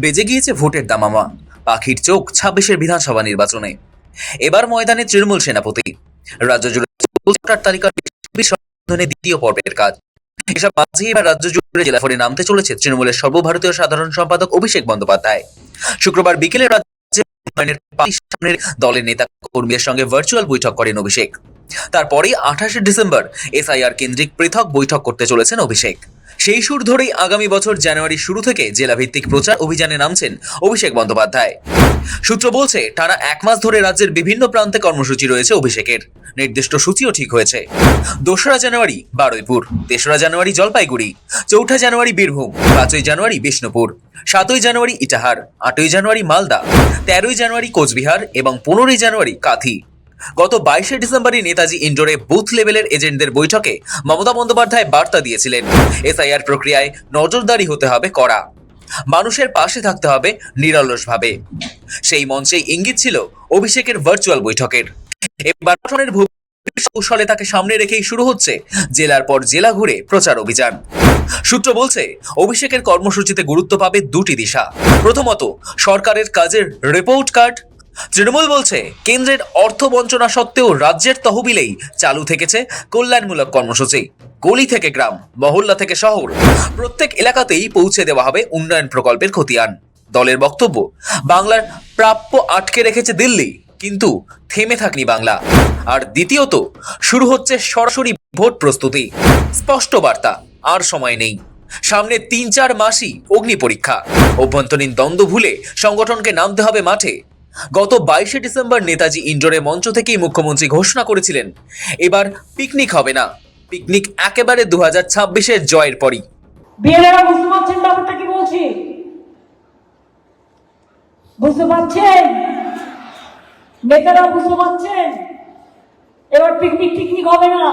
বেজে গিয়েছে ভোটের দামামা। পাখির চোখ ২৬-এর বিধানসভা নির্বাচনে। এবার ময়দানে তৃণমূল সেনাপতি। রাজ্য জুড়ে ভোটার তালিকার সংশোধনের দ্বিতীয় পর্বের কাজ। এসব মাঝেই এবার রাজ্য জুড়ে জেলা ফরে নামতে চলেছে তৃণমূলের সর্বভারতীয় সাধারণ সম্পাদক অভিষেক বন্দ্যোপাধ্যায়। শুক্রবার বিকেলে রাজ্যের দলের নেতা কর্মীদের সঙ্গে ভার্চুয়াল বৈঠক করেন অভিষেক। তারপরে ২৮শে ডিসেম্বর এসআইআর কেন্দ্রিক পৃথক বৈঠক করতে চলেছেন অভিষেক। সেই সুর ধরেই আগামী বছর জানুয়ারি শুরু থেকে জেলাভিত্তিক প্রচার অভিযানে নামছেন অভিষেক বন্দ্যোপাধ্যায়। সূত্র বলছে, টানা ১ মাস ধরে রাজ্যের বিভিন্ন প্রান্তে কর্মসূচি রয়েছে অভিষেকের। নির্দিষ্ট সূচিও ঠিক হয়েছে। ২রা জানুয়ারি বারুইপুর, ৩রা জানুয়ারি জলপাইগুড়ি, ৪ঠা জানুয়ারি বীরভূম, ৫ই জানুয়ারি বিষ্ণুপুর, ৭ই জানুয়ারি ইটাহার, ৮ই জানুয়ারি মালদা, ১৩ই জানুয়ারি কোচবিহার এবং ১৫ই জানুয়ারি কাঁথি। গত ২২শে ডিসেম্বরে নেতাজি ইন্ডোরে বুথ লেভেলের এজেন্টদের বৈঠকে মমতা বন্দ্যোপাধ্যায় বার্তা দিয়েছিলেন, এসআইআর প্রক্রিয়ায় নজরদারি হতে হবে কড়া, মানুষের পাশে থাকতে হবে নিরলসভাবে। সেই মঞ্চেই ইঙ্গিত ছিল অভিষেকের ভার্চুয়াল বৈঠকের। এবার কৌশলে তাকে সামনে রেখেই শুরু হচ্ছে জেলার পর জেলা ঘুরে প্রচার অভিযান। সূত্র বলছে, অভিষেকের কর্মসূচিতে গুরুত্ব পাবে দুটি দিশা। প্রথমত, সরকারের কাজের রিপোর্ট কার্ড। তৃণমূল বলছে, কেন্দ্রের অর্থ বঞ্চনা সত্ত্বেও রাজ্যের তহবিলেই চালু থেকেছে কল্যাণমূলক কর্মসূচি। গলি থেকে গ্রাম, মহল্লা থেকে শহর, প্রত্যেক এলাকাতেই পৌঁছে দেওয়া হবে উন্নয়ন প্রকল্পের খতিয়ান। দলের বক্তব্য, বাংলার প্রাপ্য আটকে রেখেছে দিল্লি, কিন্তু থেমে থাকনি বাংলা। আর দ্বিতীয়ত, শুরু হচ্ছে সরাসরি ভোট প্রস্তুতি। স্পষ্ট বার্তা, আর সময় নেই। সামনে ৩-৪ মাসই অগ্নি পরীক্ষা। অভ্যন্তরীণ দ্বন্দ্ব ভুলে সংগঠনকে নামতে হবে মাঠে। গত ২২শে ডিসেম্বর নেতাজি ইন্ডোরে মঞ্চ থেকেই মুখ্যমন্ত্রী ঘোষণা করেছিলেন, এবার পিকনিক হবে না, পিকনিক একেবারে ২০২৬-এর জয়ের পরই। বিএলএরা বুঝতে পারছেন ব্যাপারটা কি বলছি? বুঝতে পারছেন? নেতারা বুঝতে পারছেন? এবার পিকনিক হবে না,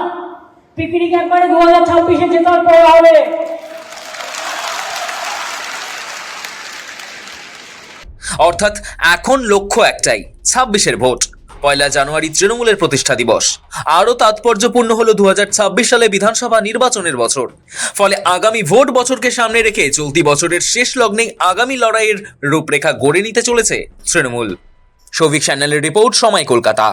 পিকনিক একবারে ২০২৬-এ জেতার পরে হবে। অর্থাৎ এখন লক্ষ্য একটাই, ২৬-এর ভোট। ১লা জানুয়ারি তৃণমূলের প্রতিষ্ঠা দিবস। আরও তাৎপর্যপূর্ণ হলো ২০২৬ সালে বিধানসভা নির্বাচনের বছর। ফলে আগামী ভোট বছরকে সামনে রেখে চলতি বছরের শেষ লগ্নেই আগামী লড়াইয়ের রূপরেখা গড়ে নিতে চলেছে তৃণমূল। সৌভিক চ্যানেলের রিপোর্ট, সময়, কলকাতা।